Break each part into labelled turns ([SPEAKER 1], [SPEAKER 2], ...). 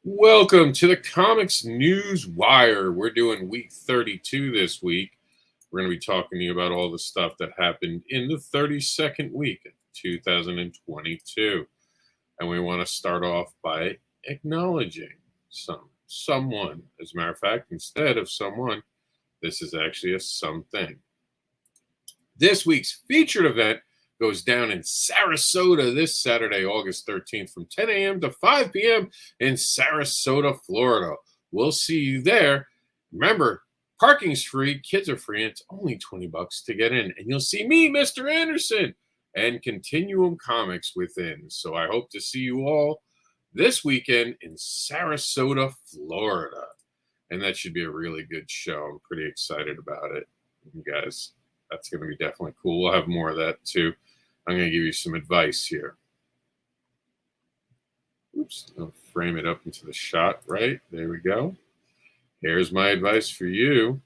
[SPEAKER 1] Welcome to the Comics News Wire. We're doing week 32 this week. We're going to be talking to you about all the stuff that happened in the 32nd week of 2022. And we want to start off by acknowledging someone. As a matter of fact, instead of someone, this is actually a something. This week's featured event goes down in Sarasota this Saturday, August 13th from 10 a.m. to 5 p.m. in Sarasota, Florida. We'll see you there. Remember, parking's free, kids are free, and it's only $20 to get in. And you'll see me, Mr. AnderSiN, and Continuum Comics within. So I hope to see you all this weekend in Sarasota, Florida. And that should be a really good show. I'm pretty excited about it. You guys, that's going to be definitely cool. We'll have more of that too. I'm going to give you some advice here. Oops, I'll frame it up into the shot, right? There we go. Here's my advice for you.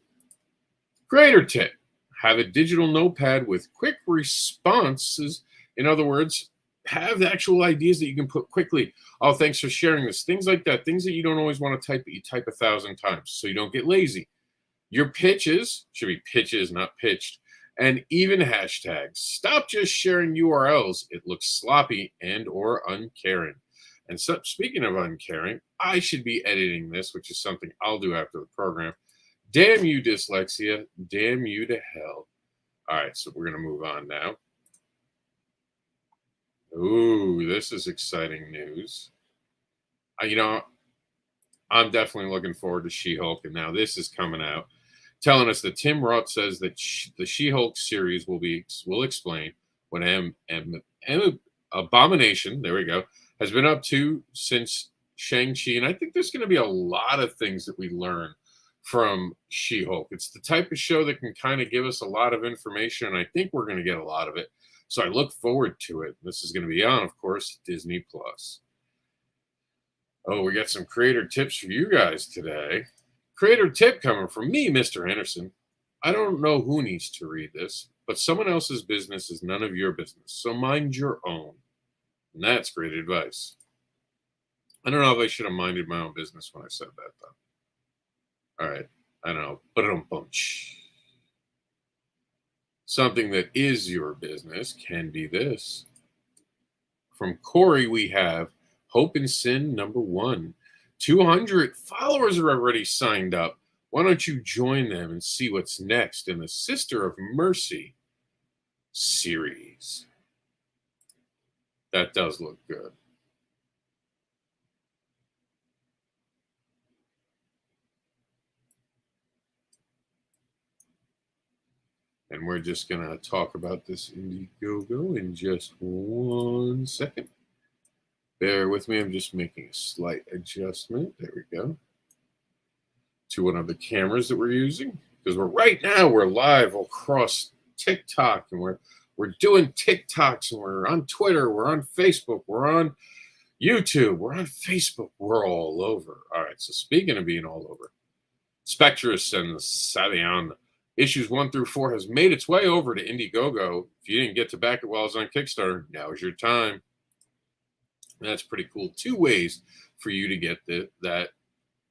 [SPEAKER 1] Creator tip. Have a digital notepad with quick responses. In other words, have the actual ideas that you can put quickly. Oh, thanks for sharing this. Things like that. Things that you don't always want to type, but you type 1,000 times so you don't get lazy. Your pitches should be pitches, not pitched. And even hashtags. Stop just sharing URLs. It looks sloppy and or uncaring. And so, speaking of uncaring, I should be editing this, which is something I'll do after the program. Damn you, dyslexia. Damn you to hell. All right, so we're going to move on now. Ooh, this is exciting news. I'm definitely looking forward to She-Hulk, and now this is coming out, telling us that Tim Roth says that the She-Hulk series will explain what Abomination, there we go, has been up to since Shang-Chi. And I think there's going to be a lot of things that we learn from She-Hulk. It's the type of show that can kind of give us a lot of information, and I think we're going to get a lot of it. So I look forward to it. This is going to be on, of course, Disney+. Oh, we got some creator tips for you guys today. Creator tip coming from me, Mr. AnderSiN. I don't know who needs to read this, but someone else's business is none of your business, so mind your own. And that's great advice. I don't know if I should have minded my own business when I said that, though. All right, I don't know. Ba-dum-bunch. Something that is your business can be this. From Corey, we have Hope and Sin #1. 200 followers are already signed up. Why don't you join them and see what's next in the Sister of Mercy series? That does look good. And we're just going to talk about this Indiegogo in just 1 second. Bear with me. I'm just making a slight adjustment. There we go. To one of the cameras that we're using. Because we're live across TikTok. And we're doing TikToks. And we're on Twitter. We're on Facebook. We're on YouTube. We're on Facebook. We're all over. All right. So speaking of being all over, Spectrus and Savion issues 1 through 4 has made its way over to Indiegogo. If you didn't get to back it while it's on Kickstarter, now is your time. That's pretty cool. 2 ways for you to get that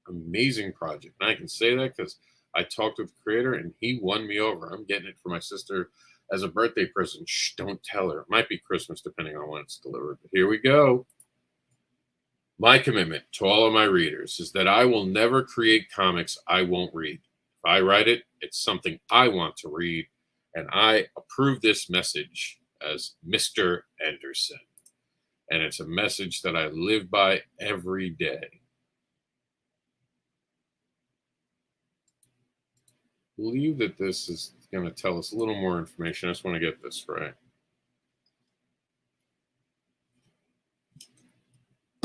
[SPEAKER 1] amazing project. And I can say that because I talked with the creator and he won me over. I'm getting it for my sister as a birthday present. Shh, don't tell her. It might be Christmas depending on when it's delivered. But here we go. My commitment to all of my readers is that I will never create comics I won't read. If I write it, it's something I want to read. And I approve this message as Mr. AnderSiN. And it's a message that I live by every day. I believe that this is going to tell us a little more information. I just want to get this right.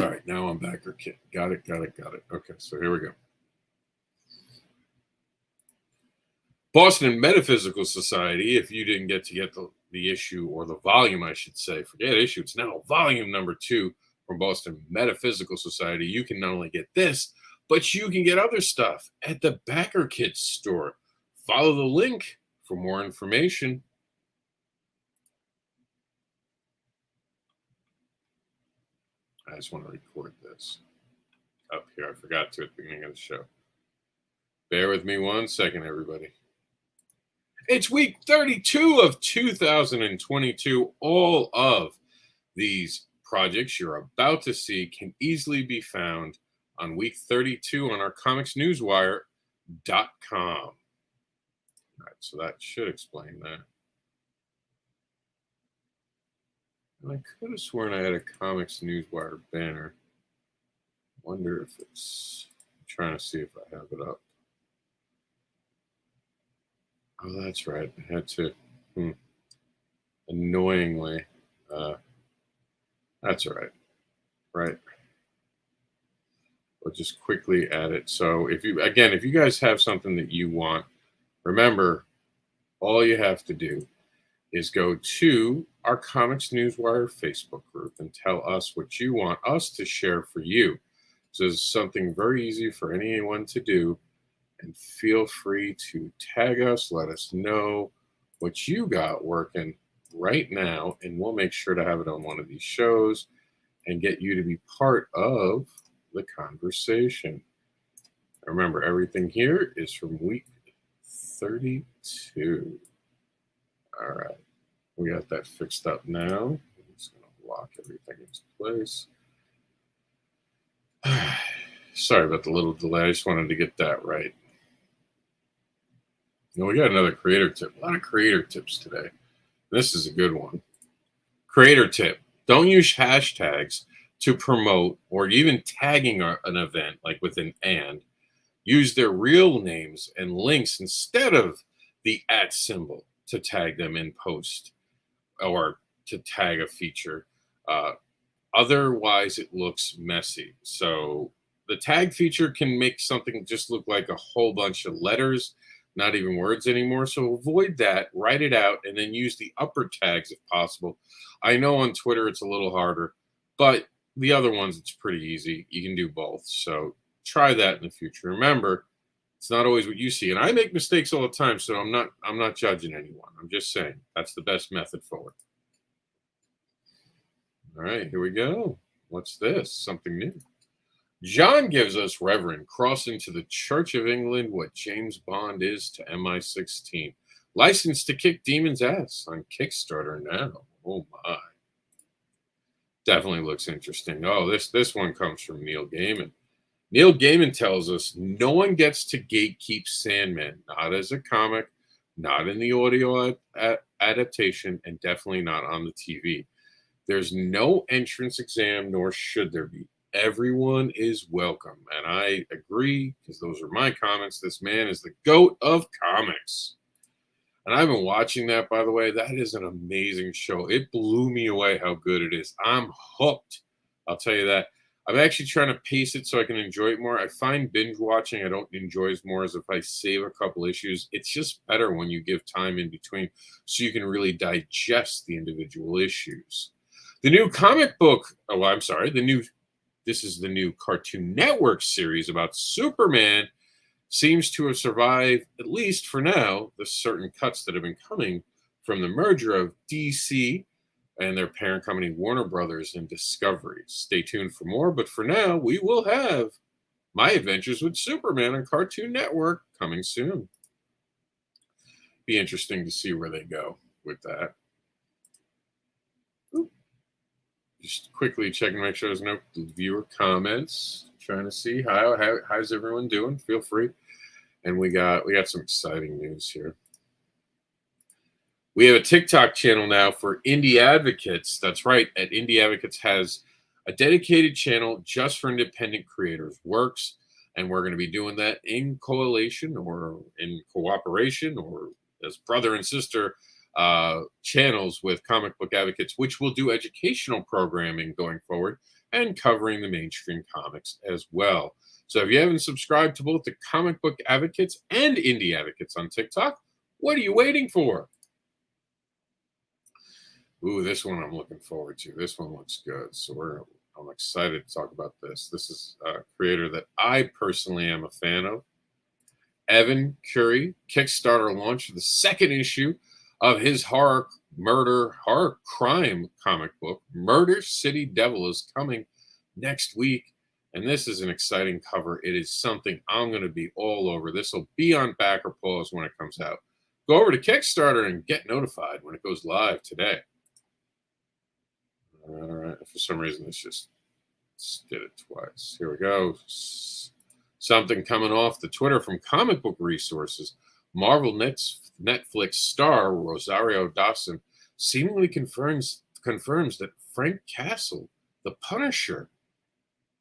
[SPEAKER 1] All right, now I'm BACKERPAUSE. Got it. Okay, so here we go. Boston Metaphysical Society, if you didn't get the issue, or the volume, I should say, forget issue, it's now volume #2 from Boston Metaphysical Society. You can not only get this, but you can get other stuff at the BACKERPAUSE store. Follow the link for more information. I just want to record this. up here. I forgot to at the beginning of the show. Bear with me 1 second, everybody. It's week 32 of 2022. All of these projects you're about to see can easily be found on week 32 on our COMiXnewsWire.com. All right, so that should explain that. And I could have sworn I had a COMiX Newswire banner. Wonder if it's... I'm trying to see if I have it up. Oh, that's right. I had to... Annoyingly. That's all right. Right. We'll just quickly add it. So if you guys have something that you want, remember, all you have to do is go to our COMiX Newswire Facebook group and tell us what you want us to share for you. So it's something very easy for anyone to do. And feel free to tag us, let us know what you got working right now, and we'll make sure to have it on one of these shows and get you to be part of the conversation. Remember, everything here is from week 32. All right, we got that fixed up now. I'm just going to lock everything into place. Sorry about the little delay. I just wanted to get that right. We got another creator tip. A lot of creator tips today. This is a good one. Creator tip. Don't use hashtags to promote or even tagging an event like with an and. Use their real names and links instead of the @ symbol to tag them in post or to tag a feature. Otherwise, it looks messy. So the tag feature can make something just look like a whole bunch of letters, not even words anymore. So avoid that, write it out, and then use the upper tags if possible. I know on Twitter it's a little harder, but the other ones, it's pretty easy. You can do both. So try that in the future. Remember, it's not always what you see. And I make mistakes all the time, so I'm not judging anyone. I'm just saying that's the best method forward. All right, here we go. What's this? Something new. John gives us Reverend cross into the Church of England what James Bond is to MI16. Licensed to kick demons' ass on Kickstarter now. Oh my. Definitely looks interesting. Oh, this one comes from Neil Gaiman. Neil Gaiman tells us no one gets to gatekeep Sandman, not as a comic, not in the audio adaptation, and definitely not on the TV. There's no entrance exam, nor should there be. Everyone is welcome. And I agree, because those are my comments. This man is the GOAT of comics. And I've been watching that, by the way. That is an amazing show. It blew me away how good it is. I'm hooked. I'll tell you that. I'm actually trying to pace it so I can enjoy it more. I find binge watching I don't enjoy as more as if I save a couple issues. It's just better when you give time in between so you can really digest the individual issues. The new comic book, this is the new Cartoon Network series about Superman, seems to have survived, at least for now, the certain cuts that have been coming from the merger of DC and their parent company Warner Brothers and Discovery. Stay tuned for more, but for now, we will have My Adventures with Superman on Cartoon Network coming soon. Be interesting to see where they go with that. Just quickly checking to make sure there's no viewer comments. Trying to see how's everyone doing. Feel free. And we got some exciting news here. We have a TikTok channel now for Indie Advocates. That's right. At Indie Advocates has a dedicated channel just for independent creators' works, and we're going to be doing that in coalition or in cooperation or as brother and sister channels with Comic Book Advocates, which will do educational programming going forward and covering the mainstream comics as well. So if you haven't subscribed to both the Comic Book Advocates and Indie Advocates on TikTok, what are you waiting for? Ooh, this one I'm looking forward to. This one looks good. So I'm excited to talk about this. This is a creator that I personally am a fan of. Evan Curry, Kickstarter launch for the second issue of his horror crime comic book. Murder City Devil is coming next week. And this is an exciting cover. It is something I'm going to be all over. This will be on BACKERPAUSE when it comes out. Go over to Kickstarter and get notified when it goes live today. All right. For some reason, it's just did it twice. Here we go. Something coming off the Twitter from Comic Book Resources. Marvel Netflix star Rosario Dawson seemingly confirms that Frank Castle, the Punisher,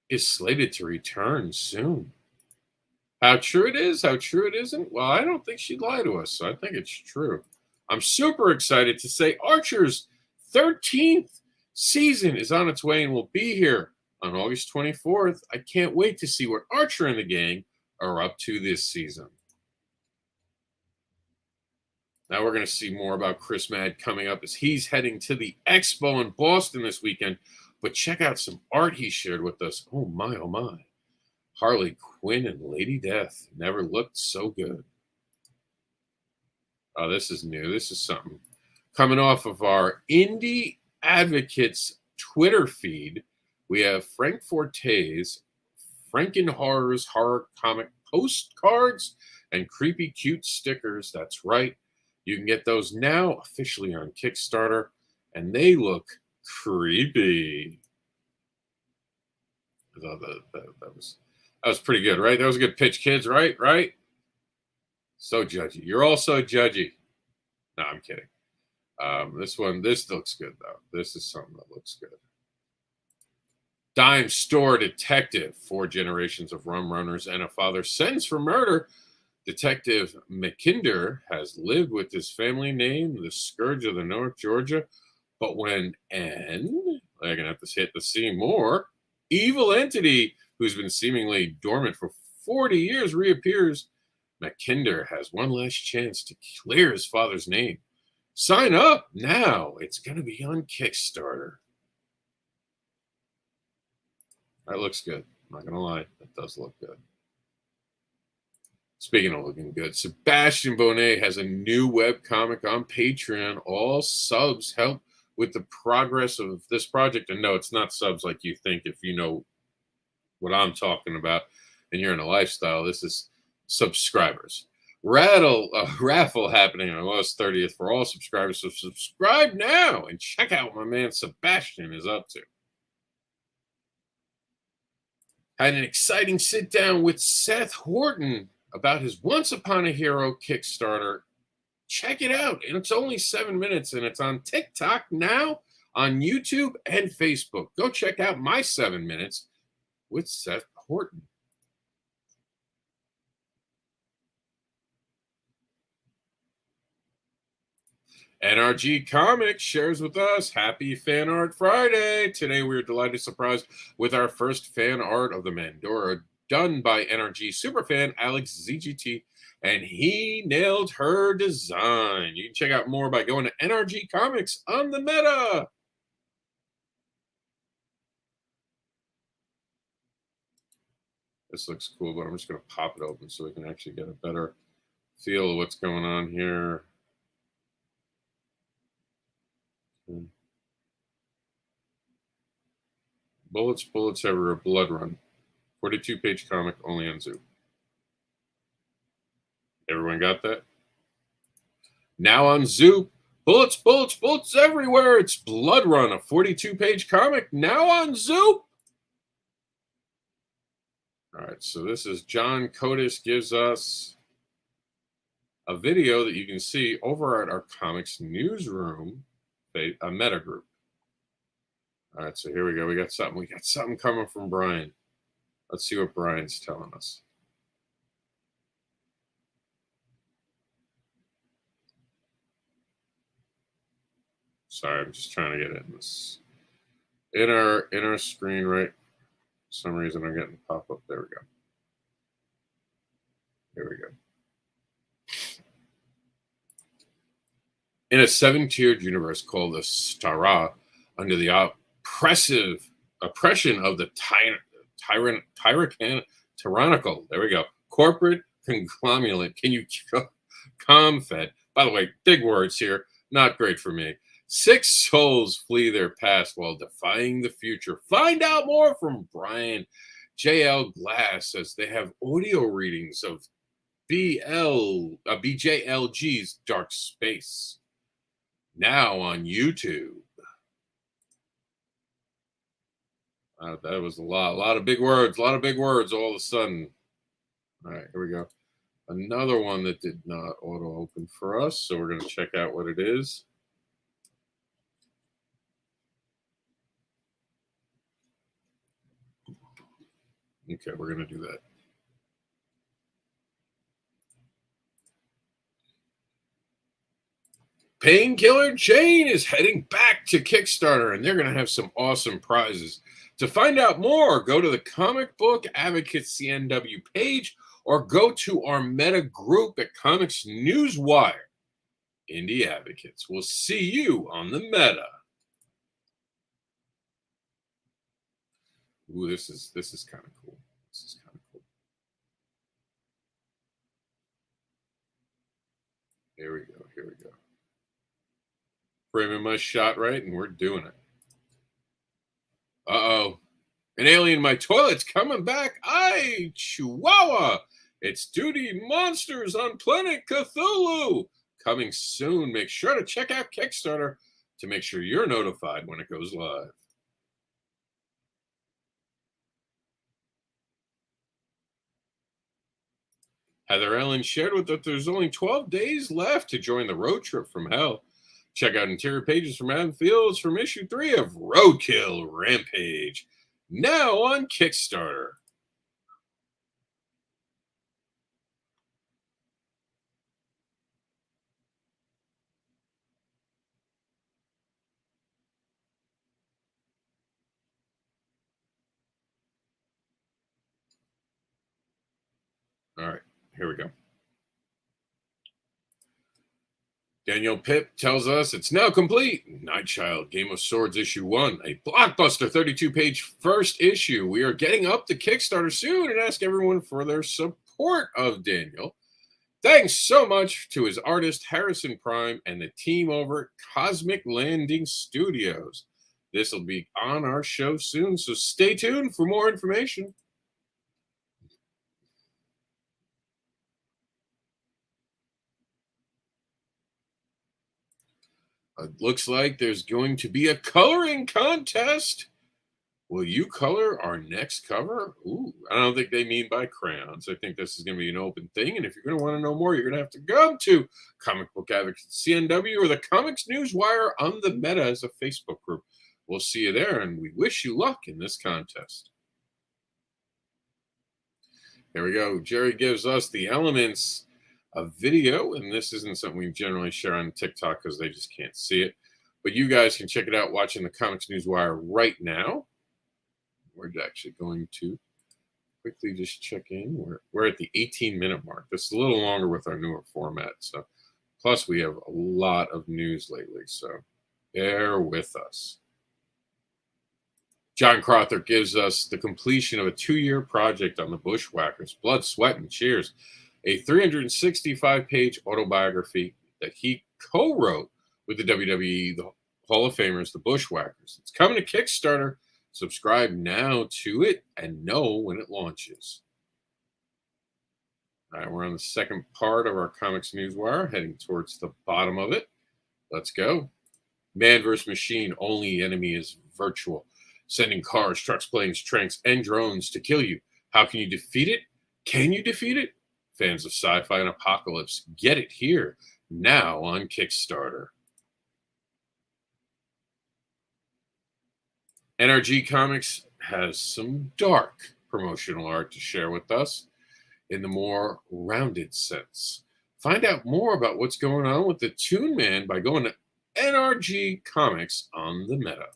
[SPEAKER 1] is slated to return soon. How true it is, how true it isn't? Well, I don't think she'd lie to us, so I think it's true. I'm super excited to say Archer's 13th season is on its way and will be here on August 24th. I can't wait to see what Archer and the gang are up to this season. Now we're going to see more about Chris Mad coming up as he's heading to the Expo in Boston this weekend. But check out some art he shared with us. Oh my, oh my. Harley Quinn and Lady Death never looked so good. Oh, this is new. This is something coming off of our Indie Advocates Twitter feed. We have Frank Forte's Franken Horrors horror comic postcards and creepy cute stickers. That's right. You can get those now officially on Kickstarter, and they look creepy. That was pretty good, right? That was a good pitch, kids, right? Right? So judgy. You're all so judgy. No, I'm kidding. This looks good, though. This is something that looks good. Dime store detective. 4 generations of rum runners and a father sentenced for murder. Detective McKinder has lived with his family name, the scourge of the North Georgia. But when they're going to have to hit the scene more, evil entity who's been seemingly dormant for 40 years reappears. McKinder has one last chance to clear his father's name. Sign up now. It's going to be on Kickstarter. That looks good. I'm not going to lie. That does look good. Speaking of looking good, Sebastian Bonet has a new webcomic on Patreon. All subs help with the progress of this project. And no, it's not subs like you think if you know what I'm talking about and you're in a lifestyle. This is subscribers. Raffle happening on August 30th for all subscribers. So subscribe now and check out what my man Sebastian is up to. Had an exciting sit down with Seth Horton about his Once Upon a Hero Kickstarter. Check it out. And it's only 7 minutes, and it's on TikTok now, on YouTube, and Facebook. Go check out my 7 minutes with Seth Horton. NRG Comics shares with us Happy Fan Art Friday. Today we are delighted to surprise with our first fan art of the Mandora, done by NRG superfan Alex ZGT, and he nailed her design. You can check out more by going to NRG Comics on the Meta. This looks cool, but I'm just going to pop it open so we can actually get a better feel of what's going on here. Bullets everywhere, blood run. 42-page comic, only on Zoop. Everyone got that? Now on Zoop, bullets everywhere. It's Blood Run, a 42-page comic, now on Zoop. All right, so this is John Codis gives us a video that you can see over at our Comics Newsroom, a meta group. All right, so here we go. We got something coming from Brian. Let's see what Brian's telling us. Sorry, I'm just trying to get in this. In our screen, right? For some reason I'm getting a pop-up. There we go. Here we go. In a 7-tiered universe called the Stara, under the oppression of the tyrannical, there we go, corporate conglomerate, ComFed. By the way, big words here, not great for me. 6 souls flee their past while defying the future. Find out more from Brian. JL Glass says they have audio readings of BJLG's Dark Space now on YouTube. That was a lot of big words, all of a sudden. All right, here we go. Another one that did not auto open for us, so we're going to check out what it is. Okay, we're going to do that. Painkiller Jane is heading back to Kickstarter, and they're going to have some awesome prizes. To find out more, go to the Comic Book Advocate CNW page or go to our meta group at COMiX Newswire. Indie Advocates. We'll see you on the meta. Ooh, this is kind of cool. This is kind of cool. Here we go. Here we go. Framing my shot right, and we're doing it. Uh-oh. An alien in my toilet's coming back. Aye, Chihuahua. It's Duty Monsters on Planet Cthulhu. Coming soon. Make sure to check out Kickstarter to make sure you're notified when it goes live. Heather Ellen shared with us that there's only 12 days left to join the road trip from hell. Check out interior pages from Adam Fields from issue 3 of Roadkill Rampage, now on Kickstarter. All right, here we go. Daniel Pip tells us it's now complete. Nightchild, Game of Swords issue 1, a blockbuster 32-page first issue. We are getting up to Kickstarter soon and ask everyone for their support of Daniel. Thanks so much to his artist Harrison Prime and the team over at Cosmic Landing Studios. This will be on our show soon, so stay tuned for more information. It looks like there's going to be a coloring contest. Will you color our next cover? Ooh, I don't think they mean by crayons. I think this is going to be an open thing. And if you're going to want to know more, you're going to have to go to Comic Book Advocate CNW or the COMiX Newswire on the Meta as a Facebook group. We'll see you there, and we wish you luck in this contest. Here we go. Jerry gives us the elements of video, and this isn't something we generally share on TikTok because they just can't see it. But you guys can check it out watching the COMiX Newswire right now. We're actually going to quickly just check in. We're at the 18-minute mark. This is a little longer with our newer format. So, plus we have a lot of news lately, so bear with us. John Crother gives us the completion of a 2-year project on the Bushwhackers, Blood, Sweat, and Cheers, a 365-page autobiography that he co-wrote with the WWE, the Hall of Famers, the Bushwhackers. It's coming to Kickstarter. Subscribe now to it and know when it launches. All right, we're on the second part of our COMiX Newswire, heading towards the bottom of it. Let's go. Man vs. Machine, only enemy is virtual. Sending cars, trucks, planes, tanks, and drones to kill you. How can you defeat it? Can you defeat it? Fans of sci-fi and apocalypse, get it here, now on Kickstarter. NRG Comics has some dark promotional art to share with us in the more rounded sense. Find out more about what's going on with the Toon Man by going to NRG Comics on the Meta.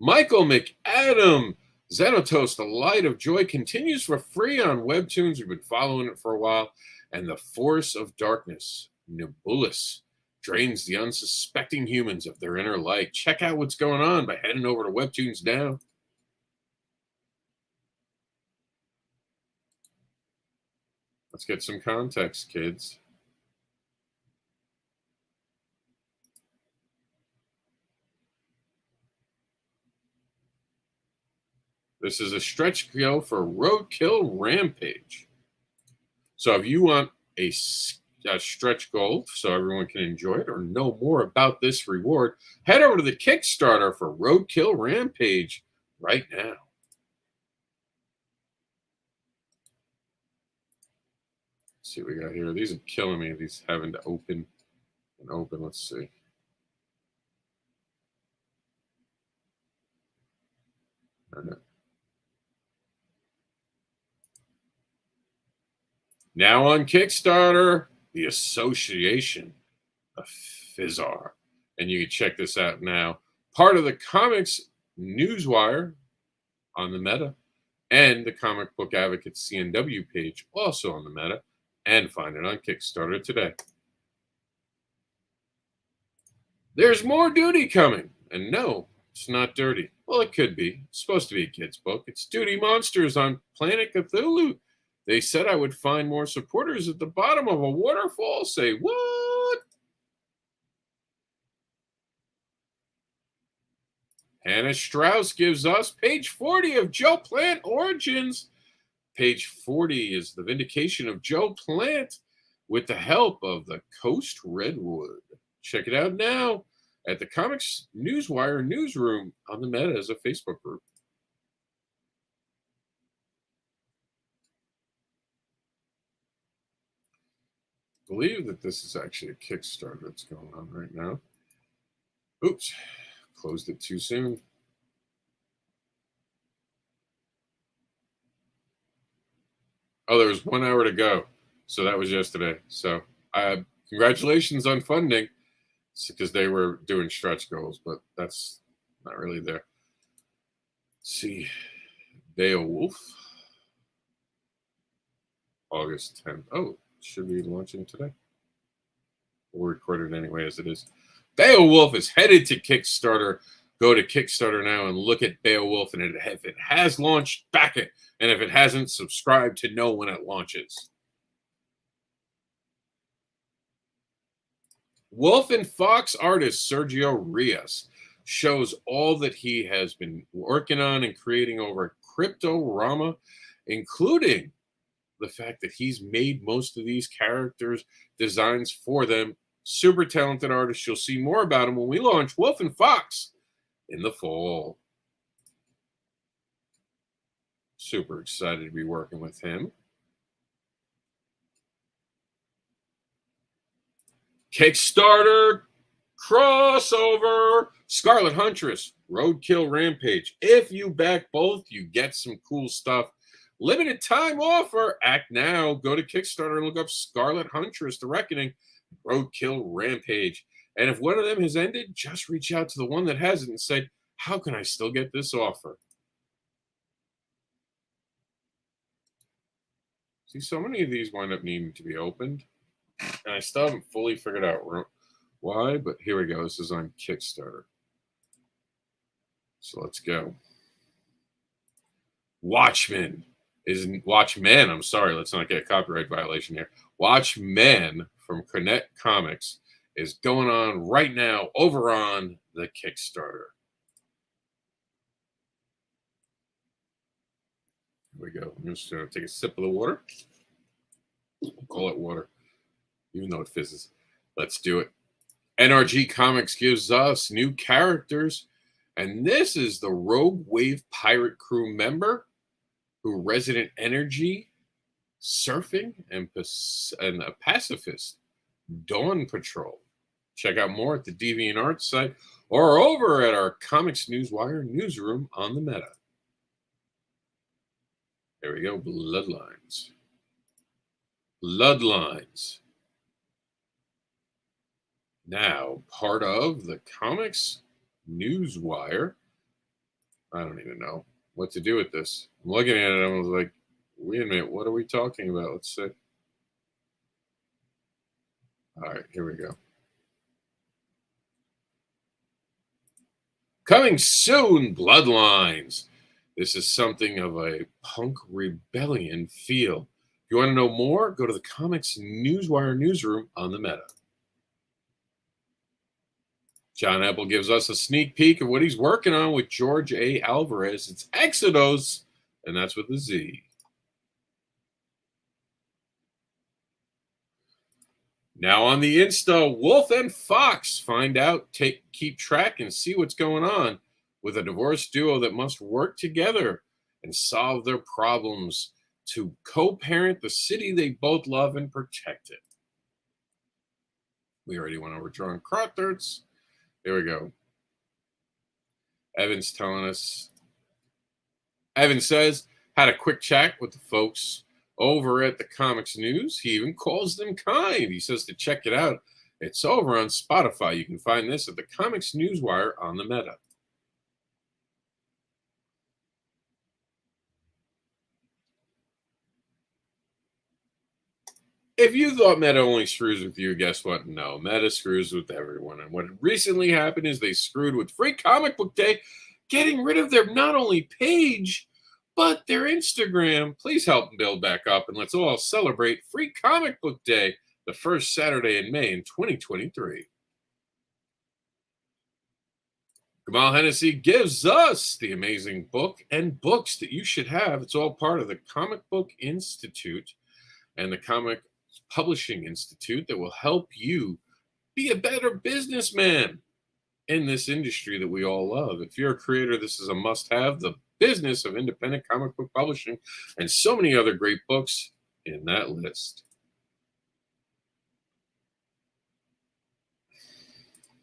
[SPEAKER 1] Michael McAdam, Xanatos, The Light of Joy continues for free on Webtoons. We've been following it for a while. And The Force of Darkness, Nebulous, drains the unsuspecting humans of their inner light. Check out what's going on by heading over to Webtoons now. Let's get some context, kids. This is a stretch goal for Roadkill Rampage. So if you want a stretch goal so everyone can enjoy it or know more about this reward, head over to the Kickstarter for Roadkill Rampage right now. Let's see what we got here. These are killing me, these having to open and open. Let's see. Now on Kickstarter, the Association of Fizzar. And you can check this out now. Part of the COMiX Newswire on the Meta and the Comic Book Advocate CNW page also on the Meta, and find it on Kickstarter today. There's more duty coming. And no, it's not dirty. Well, it could be. It's supposed to be a kid's book. It's Duty Monsters on Planet Cthulhu. They said I would find more supporters at the bottom of a waterfall. Say what? Hannah Strauss gives us page 40 of Joe Plant Origins. Page 40 is the vindication of Joe Plant with the help of the Coast Redwood. Check it out now at the COMiX Newswire newsroom on the Meta as a Facebook group. I believe that this is actually a Kickstarter that's going on right now. Oops, closed it too soon. Oh, there was 1 hour to go. So that was yesterday. So congratulations on funding, because they were doing stretch goals, but that's not really there. Let's see, Beowulf, August 10th. Oh, should be launching today. We'll record it anyway as it is. Beowulf is headed to Kickstarter. Go to Kickstarter now and look at Beowulf, and if it has launched, back it. And if it hasn't, subscribe to know when it launches. Wolf and Fox artist Sergio Rios shows all that he has been working on and creating over Cryptorama, including the fact that he's made most of these characters' designs for them. Super talented artist. You'll see more about him when we launch Wolf and Fox in the fall. Super excited to be working with him. Kickstarter crossover, Scarlet Huntress, Roadkill Rampage. If you back both, you get some cool stuff. Limited time offer. Act now. Go to Kickstarter and look up Scarlet Huntress, The Reckoning, Roadkill Rampage. And if one of them has ended, just reach out to the one that hasn't and say, how can I still get this offer? See, so many of these wind up needing to be opened. And I still haven't fully figured out why, but here we go. This is on Kickstarter. So let's go. Watchmen, I'm sorry, let's not get a copyright violation here. Watchmen from Connect Comics is going on right now over on the Kickstarter. Here we go. I'm just going to take a sip of the water. We'll call it water, even though it fizzes. Let's do it. NRG Comics gives us new characters, and this is the Rogue Wave pirate crew member who Resident Energy, Surfing, and a pacifist, Dawn Patrol. Check out more at the DeviantArt site or over at our COMiX Newswire newsroom on the Meta. There we go, Bloodlines. Bloodlines. Now, part of the COMiX Newswire. I don't even know what to do with this. I'm looking at it, I was like, wait a minute, what are we talking about? Let's see. All right, here we go. Coming soon, Bloodlines. This is something of a punk rebellion feel. If you want to know more, go to the COMiX Newswire newsroom on the Meta. John Apple gives us a sneak peek of what he's working on with George A. Alvarez. It's Exodus, and that's with a Z. Now on the Insta, Wolf and Fox find out, keep track, and see what's going on with a divorced duo that must work together and solve their problems to co-parent the city they both love and protect it. We already went over drawing Crowdthirds. There we go. Evan's telling us. Evan says, had a quick chat with the folks over at the Comics News. He even calls them kind. He says to check it out. It's over on Spotify. You can find this at the Comics Newswire on the Meta. If you thought Meta only screws with you, guess what? No, Meta screws with everyone. And what recently happened is they screwed with Free Comic Book Day, getting rid of their not only page, but their Instagram. Please help them build back up, and let's all celebrate Free Comic Book Day, the first Saturday in May in 2023. Kamal Hennessy gives us the amazing book and books that you should have. It's all part of the Comic Book Institute and the Comic Publishing Institute that will help you be a better businessman in this industry that we all love. If you're a creator, this is a must-have. The business of independent comic book publishing, and so many other great books in that list.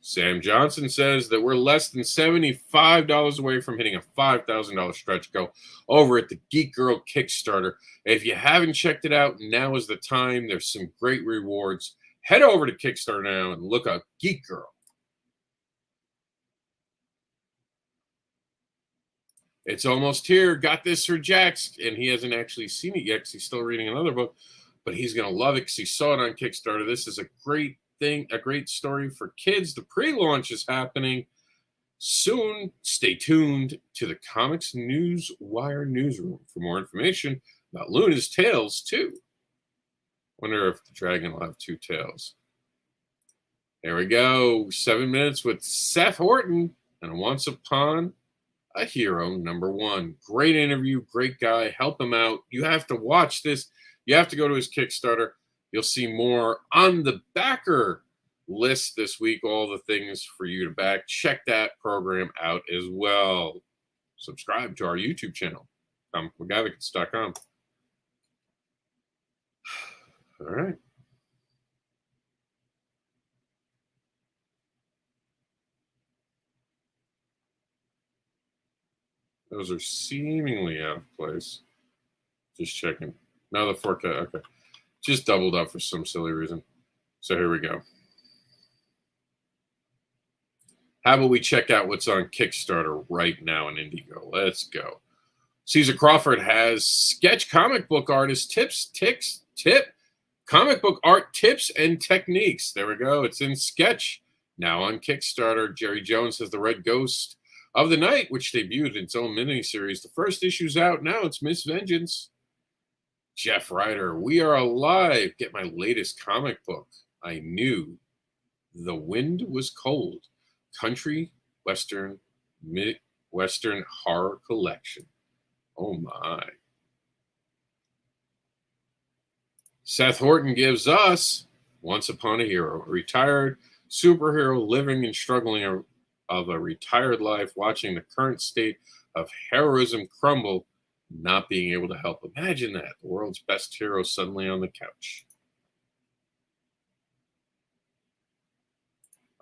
[SPEAKER 1] Sam Johnson says that we're less than $75 away from hitting a $5,000 stretch goal over at the Geek Girl Kickstarter. If you haven't checked it out, now is the time. There's some great rewards. Head over to Kickstarter now and look up Geek Girl. It's almost here. Got this for Jax, and he hasn't actually seen it yet because he's still reading another book, but he's going to love it because he saw it on Kickstarter. This is a great thing, a great story for kids. The pre-launch is happening soon. Stay tuned to the Comics Newswire newsroom for more information about Luna's Tales too. Wonder if the dragon will have two tails. There we go. 7 minutes with Seth Horton and Once Upon a Hero #1. Great interview, great guy. Help him out. You have to watch this. You have to go to his Kickstarter. You'll see more on the backer list this week, all the things for you to back. Check that program out as well. Subscribe to our YouTube channel, Comicadvocates.com. All right. Those are seemingly out of place. Just checking. Now the forecast. Okay. Just doubled up for some silly reason. So here we go. How about we check out what's on Kickstarter right now in Indigo? Let's go. Caesar Crawford has sketch comic book artist comic book art tips and techniques. There we go. It's in sketch now on Kickstarter. Jerry Jones has The Red Ghost of the Night, which debuted its own miniseries. The first issue's out now. It's Miss Vengeance. Jeff Ryder, We Are Alive. Get my latest comic book. I Knew the Wind Was Cold. Country, Western, Midwestern horror collection. Oh my. Seth Horton gives us Once Upon a Hero, a retired superhero living and struggling of a retired life, watching the current state of heroism crumble, not being able to help. Imagine that. The world's best hero suddenly on the couch.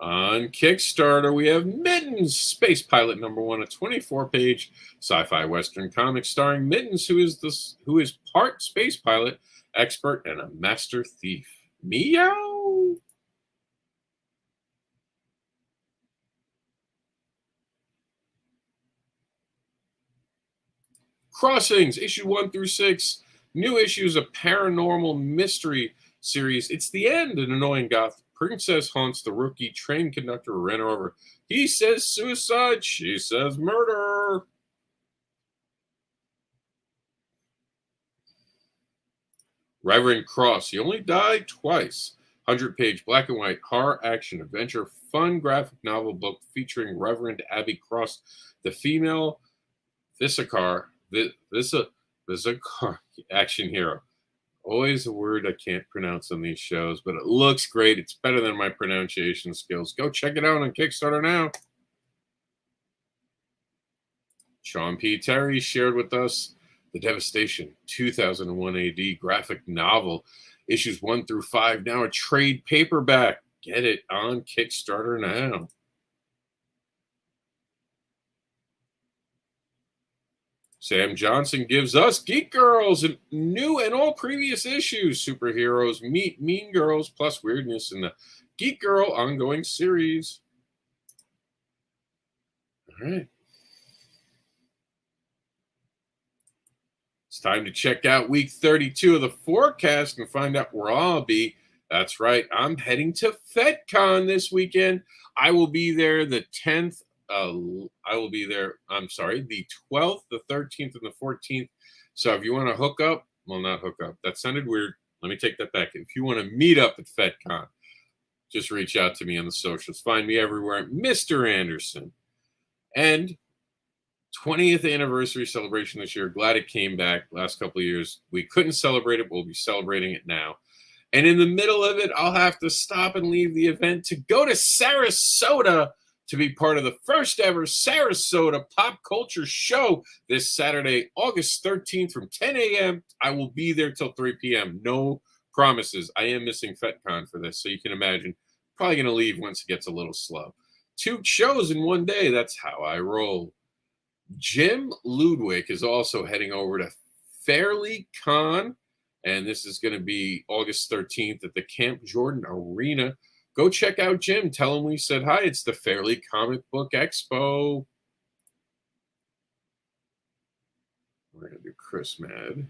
[SPEAKER 1] On Kickstarter, we have Mittens, Space Pilot #1, a 24-page sci-fi western comic starring Mittens, who is part space pilot, expert, and a master thief. Meow. Crossings, issue 1 through 6. New issues of paranormal mystery series. It's the end. An annoying goth princess haunts the rookie train conductor who ran her over. He says suicide. She says murder. Reverend Cross. He only died twice. 100-page black and white horror action adventure fun graphic novel book featuring Reverend Abby Cross, the female Visakar action hero. Always a word I can't pronounce on these shows, but it looks great. It's better than my pronunciation skills. Go check it out on Kickstarter now. Sean P. Terry shared with us The Devastation 2001 AD graphic novel, issues 1 through 5, now a trade paperback. Get it on Kickstarter now. Sam Johnson gives us Geek Girls, and new and all previous issues. Superheroes meet Mean Girls plus weirdness in the Geek Girl ongoing series. All right. It's time to check out week 32 of the forecast and find out where I'll be. That's right. I'm heading to FedCon this weekend. I will be there the 10th. The 12th, the 13th, and the 14th. So if you want to hook up, well, not hook up. That sounded weird. Let me take that back. If you want to meet up at FedCon, just reach out to me on the socials. Find me everywhere, Mr. AnderSiN. And 20th anniversary celebration this year. Glad it came back. Last couple of years, we couldn't celebrate it. We'll be celebrating it now. And in the middle of it, I'll have to stop and leave the event to go to Sarasota to be part of the first ever Sarasota Pop Culture Show this Saturday, August 13th from 10 a.m. I will be there till 3 p.m. No promises. I am missing FetCon for this, so you can imagine. Probably going to leave once it gets a little slow. 2 shows in one day. That's how I roll. Jim Ludwig is also heading over to Fairleigh Con, and this is going to be August 13th at the Camp Jordan Arena. Go check out Jim. Tell him we said hi. It's the Fairleigh Comic Book Expo. We're going to do Chris Mad.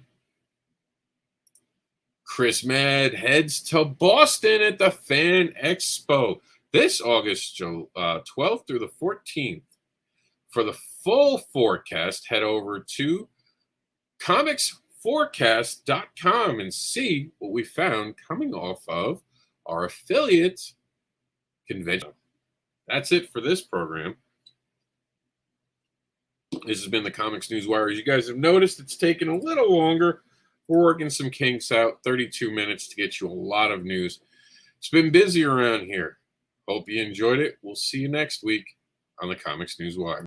[SPEAKER 1] Chris Mad heads to Boston at the Fan Expo this August 12th through the 14th. For the full forecast, head over to COMiXforecast.com and see what we found coming off of our affiliate convention. That's it for this program. This has been the Comics News Wire. As you guys have noticed, it's taken a little longer. We're working some kinks out. 32 minutes to get you a lot of news. It's been busy around here. Hope you enjoyed it. We'll see you next week on the Comics News Wire.